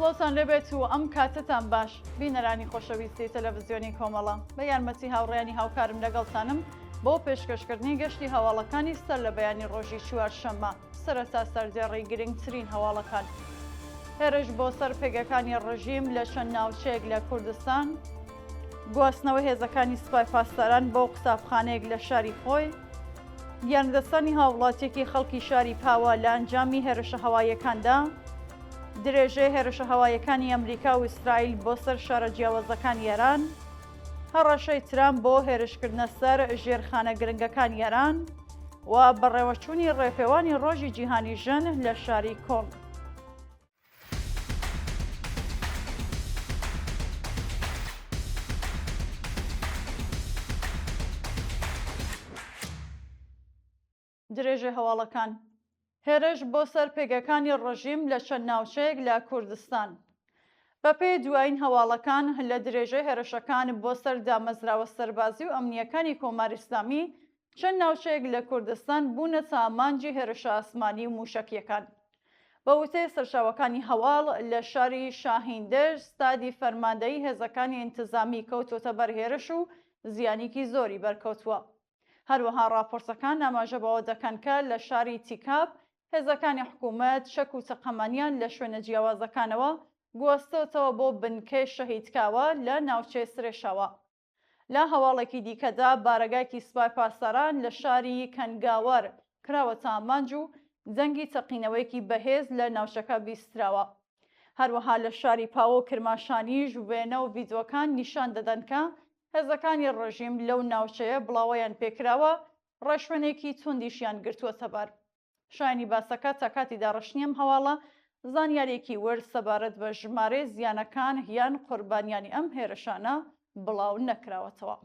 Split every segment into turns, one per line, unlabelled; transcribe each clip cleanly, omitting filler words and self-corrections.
سڵۆتان لەبێت و ئەم کاتتان باش بینەرانی خۆشەویستی تەلەڤیزیۆنی کۆمەڵە بە یارمەتی هاوڕێیانی هاوکارم لەگەڵتانم بۆ پێشکەشکردنی گەشتی هەواڵەکانی سەر لە بەیانی ڕۆژی چوارشەممە سەرەتا سەردێڕی گرنگترین هەواڵەکان. هێرش بۆ سەر پێگەکانی ڕژیم لە چەند ناوچەیەک لە کوردستان، گواستنەوە هێزەکانی سوپای پاسداران بۆ قوتابخانەیەک لە شاری خۆی، یاندەستانی هاوڵاتیەکی خەڵکی شاری پاوە لە ئەنجامی هێرشە هەواییەکاندا، درێژەی هێرشە هەواییەکانی ئەمریکا و ئیسرائیل بۆ سەر شارە جیاوازەکانی ئێران، هەڕەشەی ترامپ بۆ هێرشکردنە سەر ژێرخانە گرنگەکانی ئێران و بەڕێوەچوونی ڕێپێوانی ڕۆژی جیهانی ژن لە شاری کۆڵ. درێژەی هەواڵەکان هێرش بۆ سەر پێگەکانی ڕژیم لە چەند ناوچەیەک لە کوردستان. بە پێی دوایین هەواڵەکان لە درێژەی هێرشەکان بۆ سەر دامەزراوە سەربازی و ئەمنیەکانی کۆماری ئیسلامی چەند ناوچەیەک لە کوردستان بوونە ئامانجی هێرشە ئاسمانی و موشەکیەکان. بە وتەی سەرچاوەکانی هەواڵ لە شاری شاهیندەر ستادی فەرماندەیی هێزەکانی ئینتزامی کەوتۆتە بەر هێرش و زیانێکی زۆری بەرکەوتووە. هەروەها راپۆرتەکان ئاماژە بەوە دەکەن کە لە شاری تیکاب هێزەکانی حکوومەت شەک و چەقەمەنیان لە شوێنە جیاوازەکانەوە گواستوتەوە بۆ بنکەی شەهیدکاوە لە ناوچەی سرێشەوە. لە هەواڵێکی دیکەدا بارەگایکی سوپای پاسداران لە شاری کەنگاوەر کراوەتە ئامانج و جەنگی تەقینەوەیەکی بەهێز لە ناوچەکە بیستراوە. هەروەها لە شاری پاوە و کرماشانیش وێنە و ڤیدۆکان نیشان دەدەن کە هێزەکانی ڕژیم لەو ناوچەیە بڵاوەیان پێکراوە ڕێشوێنێکی توندیشیان گرتووەتە بەر. شایانی باسەکە تا کاتی داڕشنیم هەواڵە زانیارێکی وەرز سەبارەت بە ژمارەی زیانەکان یان قوربانیانی ئەم هێرشانە بڵاو نەکراوەتەوە.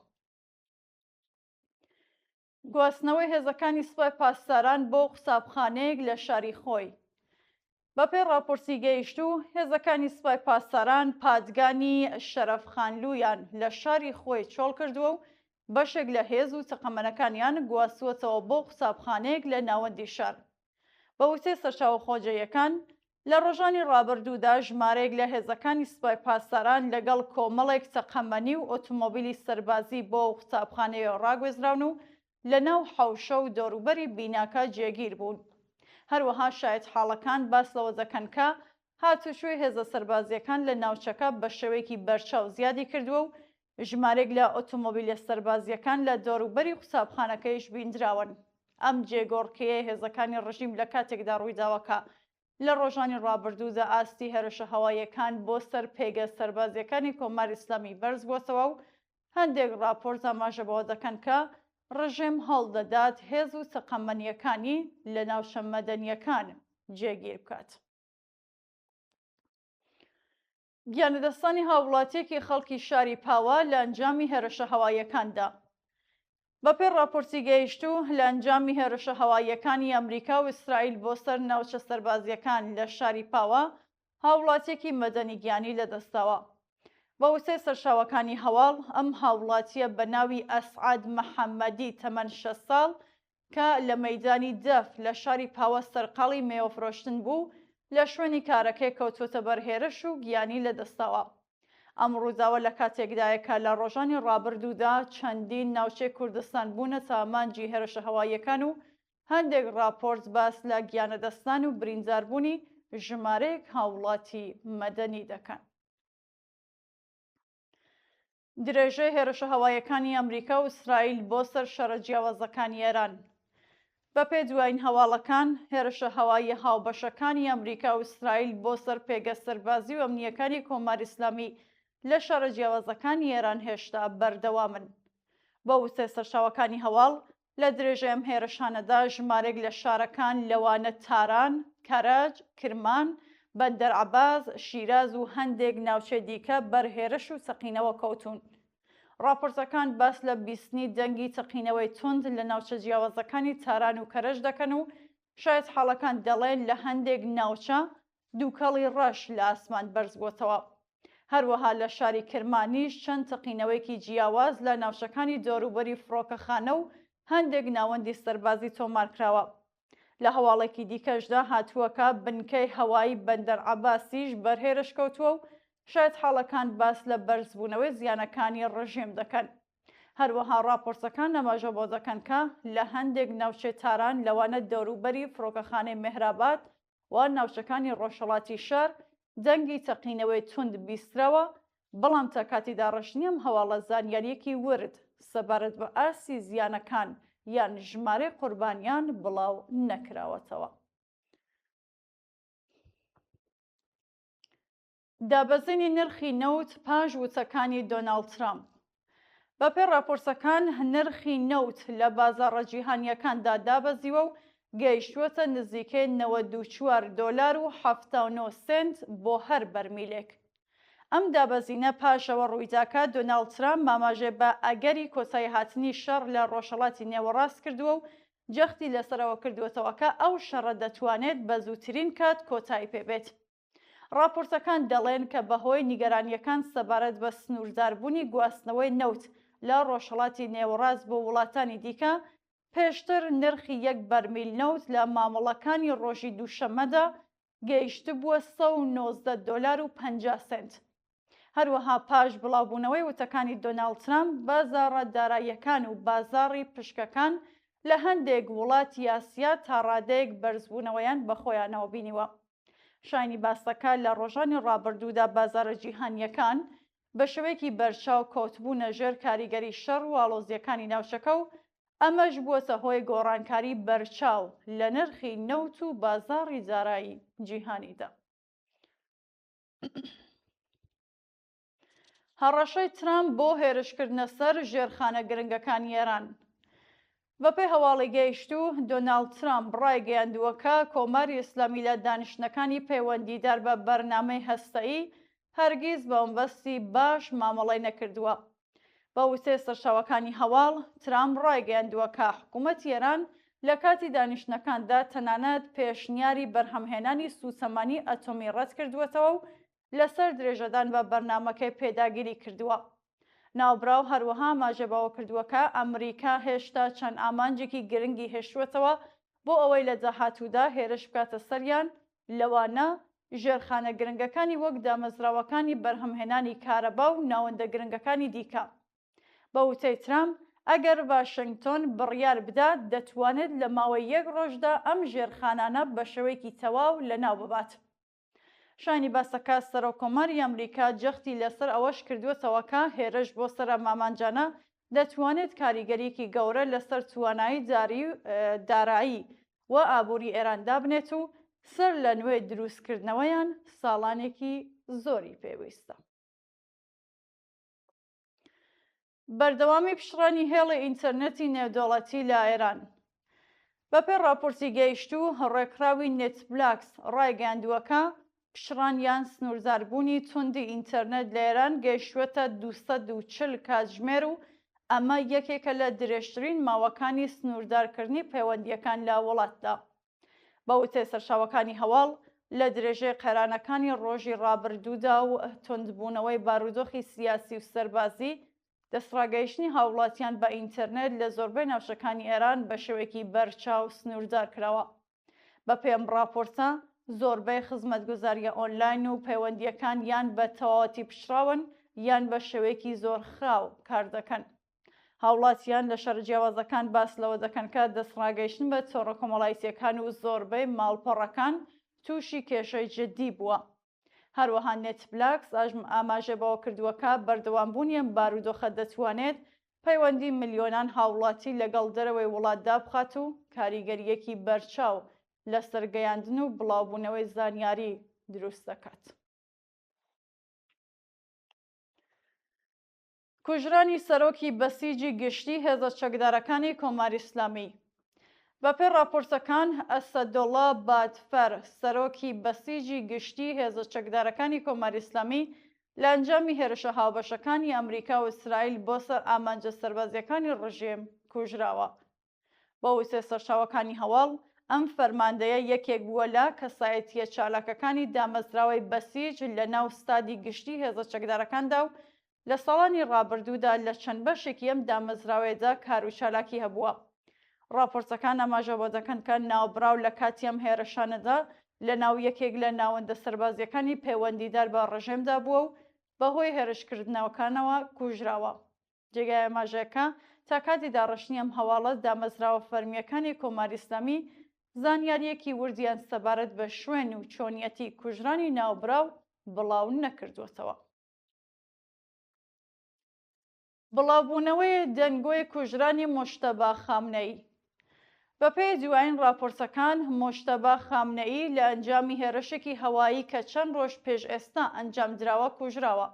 گواستنەوەی هێزەکانی سوپای پاسداران بۆ قوتابخانەیەک لە شاری خۆی. بەپێی راپۆرتی گەیشتوو هێزەکانی سوپای پاسداران پادگانی شەرەفخانلوویان لە شاری خۆی چۆڵ کردووە و بەشێک لە هێز و تەقەمەنەکانیان گواستووەتەوە بۆ قوتابخانەیەک لە ناوەندی شار. بە وتەی سەرچاوە خۆجەیەکان لە ڕۆژانی ڕابردوودا ژمارەیەک لە هێزەکانی سوپای پاسداران لەگەڵ کۆمەڵێک تەقەمەنی و ئۆتۆمۆبیلی سەربازی بۆ قوتابخانەیەوە ڕاگوێزراون و لە ناو حەوشە و دەوروبەری بیناکە جێگیر بوون. هەروەها شایەت حاڵەکان باس لەوە دەکەن کە هاتوچۆی هێزە سەربازیەکان لە ناوچەکە بە شێوەیەکی بەرچاو زیادی کردووە و ژمارێک لە ئۆتۆمۆبیلە سەربازیەکان لە دەوروبەری قوتابخانەکەیش بیندراون. ئەم جێگۆڕکەیە هێزەکانی ڕژیم لە کاتێکدا ڕوویداوەکە لە ڕۆژانی ڕابردوودا ئاستی هێرشە هەواییەکان بۆ سەر پێگە سەربازیەکانی کۆماری ئیسلامی بەرز بووەتەوە و هەندێک راپۆرت ئاماژە بەوە دەکەن کە ڕژیم هەڵدەدات هێز و تەقەمەنیەکانی لە ناوچە مەدەنیەکان جێگیر بکات. گیانەدەستانی هاوڵاتیەکی خەڵکی شاری پاوە لە ئەنجامی هێرشە هەواییەکاندا. بەپێی راپۆرتی گەیشتوو لە ئەنجامی هێرشە هەواییەکانی ئەمریکا و ئیسرائیل بۆ سەر ناوچە سەربازیەکان لە شاری پاوە هاوڵاتیەکی مەدەنی گیانی لەدەستاوە. بە وتەی سەرچاوەکانی هەواڵ ئەم هاوڵاتیە بە ناوی ئەسعاد مەحەممەدی تەمەن 6 ساڵ کە لە مەیدانی دەف لە شاری پاوە سەرقاڵی مێوەفرۆشتن بوو لە شوێنی کارەکەی کەوتوتە بەر هێرش و گیانی لەدەستاوە. ئەم ڕووداوە لە کاتێکدایەکە لە ڕۆژانی ڕابردوودا چەندین ناوچەی کوردستان بوونە ئامانجی هێرشە هەواییەکان و هەندێک راپۆرت باس لە گیانەدەستان و برینداربوونی ژمارەیەک هاوڵاتی مەدەنی دەکەن. درێژەی هێرشە هەواییەکانی ئەمریکا و ئیسرائیل بۆ سەر شەرە جیاوازەکانی ئێران. بەپێی دوایین هەواڵەکان هێرشە هەواییە هاوبەشەکانی ئەمریکا و ئیسرائیل بۆ سەر پێگە سەربازی و ئەمنیەکانی کۆماری ئیسلامی لە شەرە جیاوازەکانی ئێران هێشتا بەردەوامن. بە وتەی سەرچاوەکانی هەواڵ لە درێژەی ئەم هێرشانەدا ژمارێک لە شارەکان لەوانە تاران، کەرەج، کرمان، بەندەر عەباس، شیراز و هەندێک ناوچەی دیکە بەرهێرش و تەقینەوە کەوتون. راپۆرتەکان باس لە بیستنی دەنگی تەقینەوەی تند لە ناوچە جیاوازەکانی تاران و کەرەج دەکەن و شایەت حاڵەکان دەڵێن لە هەندێک ناوچە دووکەڵی ڕەش لە ئاسمان بەرز بووەتەوە. هەروەها لە شاری کرمانیش چەند تەقینەوەیکی جیاواز لە ناوچەکانی دەوروبەری فڕۆکەخانە و هەندێک ناوەندی سەربازی تۆمارکراوە. لە هەواڵێکی دیکەشدا هاتووەکە بنکەی هەوایی بەندەر عەباسیش بەرهێرش کەوتووە و شاید حاڵەکان باس لە بەرزبوونەوەی زیانەکانی ڕژیم دەکەن. هەروەها راپۆرسەکان ئەماژە بۆ دەکەن کە لە هەندێک ناوچەی تاران لەوانە دەوروبەری فڕۆکەخانەی مێهراباد و ناوچەکانی ڕۆژهەڵاتی شار دەنگی تەقینەوەی توند بیسترەوە، بەڵام تا کاتیدا ڕەشنیم هەواڵە زانیاریەکی ورد سەبارەت بە ئاسی زیانەکان یان ژمارەی قوربانیان بڵاو نەکراوەتەوە. دابەزینی نرخی نەوت پاش وتەکانی دۆناڵد ترامپ. بەپێ راپۆرسەکان نرخی نەوت لە بازاڕە جیهانیەکاندا دابەزیوە و گەیشتووەتە نزیکەی $94.79 بۆ هەر بەرمیلێک. ئەم دابەزینە پاشەوە ڕوویداکە دۆناڵد ترامپ ماماژێ بە ئەگەری کۆتایی هاتنی شەڕ لە ڕۆژهەڵاتی نێوەڕاست کردووە و جەختی لەسەرەوە کردووەتەوە کە ئەو شەڕە دەتوانێت بە زووترین کات کۆتایی پێبێت. راپۆرتەکان دەڵێن کە بەهۆی نیگەرانیەکان سەبارەت بە سنوورداربوونی گواستنەوەی نەوت لە ڕۆژهەڵاتی نێوەڕاست بۆ وڵاتانی دیکە، پێشتر نرخی یەک بەرمیل نەوت لە مامەڵەکانی ڕۆژی دووشەممەدا گەیشت بووە $119.50. هەروەها پاش بڵاوبوونەوەی وتەکانی دۆناڵد ترامپ بازاڕە داراییەکان و بازاڕی پشکەکان لە هەندێک وڵاتی ئاسیا تا ڕادەیەک بەرزبوونەوەیان بە خۆیانەوە بینیوە. شایانی باسەکە لە ڕۆژانی ڕابردوودا بازارە جیهانیەکان بە شێوەیەکی بەرچاو کەوتبوونە ژێر کاریگەری شەڕ و ئاڵۆزیەکانی ناوچەکە و ئەمەش بووەتە هۆی گۆڕانکاری بەرچاو لە نرخی نەوت و بازاڕی دارایی جیهانیدا. هەڕەشەی ترامپ بۆ هێرشکردنە سەر ژێرخانە گرنگەکانی ئێران. بەپێی هەواڵی گەیشتوو دۆناڵد ترامپ ڕایگەیاندووە کە کۆماری ئیسلامی لە دانیشتنەکانی پەیوەندیدار بە بەرنامەی هەستەیی هەرگیز بە مەبەستی باش مامەڵەی نەکردووە. بە وتەی سەرچاوەکانی هەواڵ، ترامپ ڕایگەیاندووە کە حکوومەتی ئێران لە کاتی دانیشتنەکاندا تەنانەت پێشنیاری بەرهەمهێنانی سوتەمانی ئەتۆمی ڕەت کردووەتەوە و لەسەر درێژەدان بە بەرنامەکەی پێداگیری کردووە. ناوبراو هەروەها ماژەبەوە کردووە کە ئەمریکا هێشتا چەند ئامانجێکی گرنگی هێشتووەتەوە بۆ ئەوەی لە داهاتوودا هێرش بکاتە سەریان، لەوانە ژێرخانە گرنگەکانی وەک دامەزراوەکانی بەرهەمهێنانی کارەبا و ناوەندە گرنگەکانی دیکە. بە وتەی ترامپ، ئەگەر واشنگتۆن بڕیار بدات دەتوانێت لە ماوەی یەک ڕۆژدا ئەم ژێرخانانە بە شێوەیەکی تەواو لەناو ببات. شانی باسەکە سەرۆکۆماری ئەمریکا جەختی لەسەر ئەوەش کردووەتەوە کە هێرش بۆ سەرە مامانجانە دەتوانێت کاریگەریەکی گەورە لەسەر توانایی دارایی و ئابووری ئێراندا بنێت و سەر لە نوێ دروستکردنەوەیان ساڵانێکی زۆری پێویستە. بەردەوامی پشڕانی هێڵی ئینتەرنێتی نێودەوڵەتی لە ئێران. بەپێی راپۆرتی گەیشتوو، ڕێکخراوی نێتفلاکس ڕایگەیاندووە کە پشڕانیان سنوورداربوونی توندی ئینتەرنێت لە ئێران گەیشتووەتە 240 کاتژمێر و ئەمە یەکێکە لە درێژترین ماوەکانی سنووردارکردنی پەیوەندیەکان لە وڵاتدا. بە وتەی سەرچاوەکانی هەواڵ، لە درێژەی قەرانەکانی ڕۆژی ڕابردوودا و توندبوونەوەی بارودۆخی سیاسی و سەربازی، دەستڕاگەیشتنی هاوڵاتیان بە ئینتەرنێت لە زۆربەی ناوچەکانی ئێران بە شێوەیەکی بەرچاو سنووردار کراوە. بە پێم راپۆرتە، زۆربەی خزمەتگوزاریە ئۆنلاین و پەیوەندیەکان یان بە تەواوەتی پشراون یان بە شێوەیەکی زۆر خراو کار دەکەن. هاوڵاتیان لە شەڕ جیاوازەکان باس لەوە دەکەن کە دەستڕاگەیشتن بە تۆڕە کۆمەڵایەتیەکان و زۆربەی ماڵپەڕەکان تووشی کێشەی جددی بووە. هەروەها نێتفلاکس ئاماژەبەوە کردووەکە بەردەوامبوونی ئەم بارودۆخە دەتوانێت پەیوەندی ملیۆنان هاوڵاتی لەگەڵ دەرەوەی وڵاتدا بخات و کاریگەریەکی بەرچاو لە سەرگەیاندن و بڵاوبوونەوەی زانیاری دروست دەکات. کوژرانی سەرۆکی بەسیجی گشتی هێزە چەکدارەکانی کۆماری ئیسلامی. بەپێی راپۆرتەکان، ئەسەدۆڵا بادفەر، سەرۆکی بەسیجی گشتی هێزە چەکدارەکانی کۆماری ئیسلامی، لە ئەنجامی هێرشە هاوبەشەکانی ئەمریکا و ئیسرائیل بۆ سەر ئامانجە سەربازیەکانی ڕژیم کوژراوە. بە وتەی سەرچاوەکانی هەواڵ، ئەم فەرماندەیە یەکێک بووە لە کەسایەتیە چالاکەکانی دامەزراوەی بەسیج لە ناو ستادی گشتی هێزە چەکدارەکاندا و لە ساڵانی ڕابردوودا لە چەند بەشێکی ئەم دامەزراوەیەدا کار و چالاکی هەبووە. راپۆرتەکان ئاماژە بۆ دەکەن کە ناوبراو لە کاتی ئەم هێرشانەدا لە ناو یەکێک لە ناوەندە سەربازیەکانی پەیوەندیدار بە ڕژێمدا بووە و بەهۆی هێرشکردنەوەکانەوە کوژراوە. جێگای ئاماژەکە تا کاتی داڕشتنی ئەم هەواڵە دامەزراوە فەرمیەکانی کۆماری ئیسلامی زانیاریەکی وردیان سەبارەت بە شوێن و چۆنیەتی کوژرانی ناوبراو بڵاو نەکردووەتەوە. بڵاوبوونەوەی دەنگۆی کوژرانی مۆشتەبا خامنەئی. بەپێی دوایین راپۆرتەکان مۆشتەبا خامنەئی لە ئەنجامی هێرشێکی هەوایی کە چەند ڕۆژ پێش ئێستا ئەنجام دراوە کوژراوە.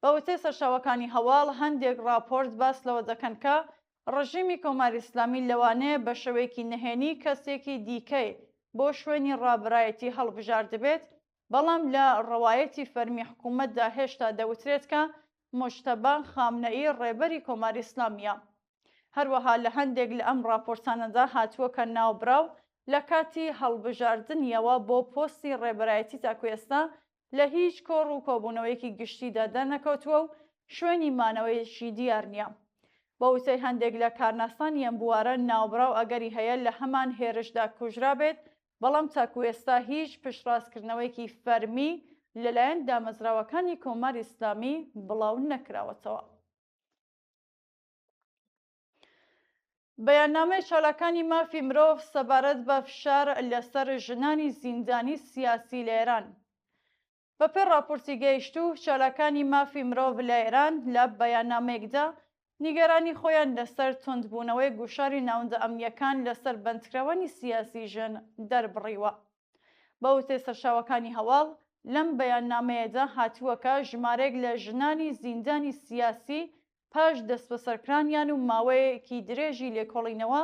بە وتەی سەرچاوەکانی هەواڵ هەندێک راپۆرت باس لەوە دەکەن کە ڕژیمی کۆماری ئیسلامی لەوانەیە بە شێوەیەکی نهێنی کەسێکی دیکەی بۆ شوێنی ڕابرایەتی هەڵبژاردبێت، بەڵام لە ڕەوایەتی فەرمی حکوومەتدا هێشتا دەوترێت کە مۆشتەبا خامنەئی ڕێبەری کۆماری ئیسلامیە. هەروەها لە هەندێک لە ئەم راپۆرتانەدا هاتووە کە ناوبراو لە کاتی هەڵبژاردنیەوە بۆ پۆستی ڕێبەرایەتی تاکوێستا لە هیچ کۆڕ و کۆبوونەوەیەکی گشتیدا دەرنەکەوتووە و شوێنی مانەوەیەکی دیار نییە. بە وتەی هەندێک لە کارناسانی ئەم بوارە ناوبراو ئەگەری هەیە لە هەمان هێرشدا کوژرا بێت، بەڵام تاکوێستا هیچ پشتڕاستکردنەوەیەکی فەرمی لەلایەن دامەزراوەکانی کۆماری ئیسلامی بڵاو نەکراوەتەوە. بەیاننامەی چالاکانی مافی مرۆڤ سەبارەت بە فشار لەسەر ژنانی زیندانی سیاسی لە ئێران. بەپێی راپۆرتی گەیشتوو چالاکانی مافی مرۆڤ لە ئێران لە بەیاننامەیەکدا نیگەرانی خۆیان لەسەر توندبوونەوەی گوشاری ناوەندە ئەمنیەکان لەسەر بەندکراوەی سیاسی ژن دەربڕیوە. بە وتەی سەرچاوەکانی هەواڵ لەم بەیاننامەیەدا هاتووەکە ژمارەیەک لە ژنانی زیندانی سیاسی پاش دەستبەسەرکرانیان و ماوەیەکی درێژی لێکۆڵینەوە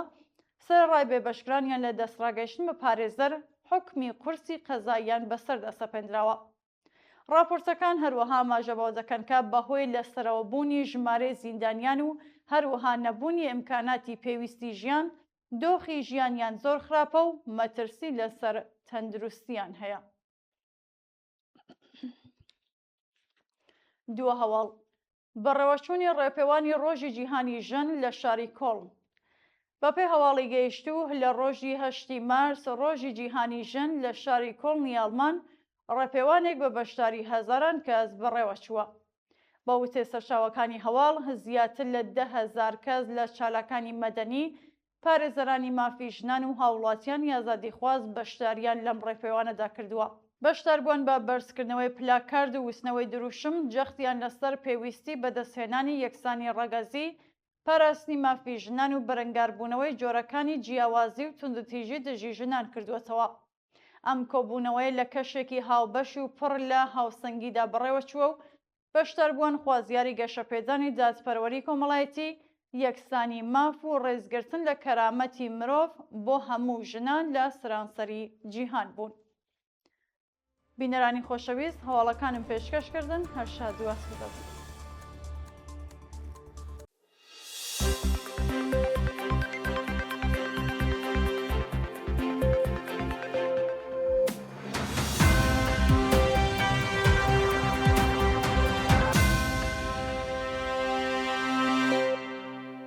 سەرڕای بێبەشکرانیان لە دەستڕاگەیشتن بە پارێزەر حکمی قورسی قەزاییان بەسەردا سەپێنراوە. راپۆرتەکان هەروەها ئاماژە بەوە دەکەن کە بەهۆی لەسەرەوەبوونی ژمارەی زیندانیان و هەروەها نەبوونی ئیمکاناتی پێویستی ژیان، دۆخی ژیانیان زۆر خراپە و مەترسی لەسەر تەندروستیان هەیە. دووە هەواڵ بەڕێوەچوونی ڕێپێوانی ڕۆژی جیهانی ژن لە شاری کۆڵن. بەپێی هەواڵی گەیشتوو لە ڕۆژی 8 مارس ڕۆژی جیهانی ژن لە شاری کۆڵنی ئەڵمان ڕێپێوانێک بە بەشداری هەزاران کەس بەڕێوەچووە. بە وتەی سەرچاوەکانی هەواڵ زیاتر لە 10,000 کەس لە چالاکانی مەدەنی، پارێزەرانی مافی ژنان و هاوڵاتیان یازادیخواز بەشداریان لەم ڕێپێوانەدا کردووە. بەشداربوون بە بەرزکردنەوەی پلاکارد و وستنەوەی دروشم جەختیان لەسەر پێویستی بەدەستهێنانی یەکسانی ڕەگەزی، پاراستنی مافی ژنان و بەرەنگاربوونەوەی جۆرەکانی جیاوازی و توندوتیژی دژی ژنان کردووەتەوە. ئەم کۆبوونەوەی لە کەشێکی هاوبەش و پڕ لە هاوسەنگیدا بەڕێوەچووە و بەشداربوون خوازیاری گەشەپێدانی دادپەروەری کۆمەڵایەتی، یەکسانی ماف و ڕێزگرتن لە کەرامەتی مرۆڤ بۆ هەموو ژنان لە سەرانسەری جیهان بوون. بینەرانی خۆشەویست، هەواڵەکانم پێشکەشکردن، هەر شاد و ئاسوودە بن.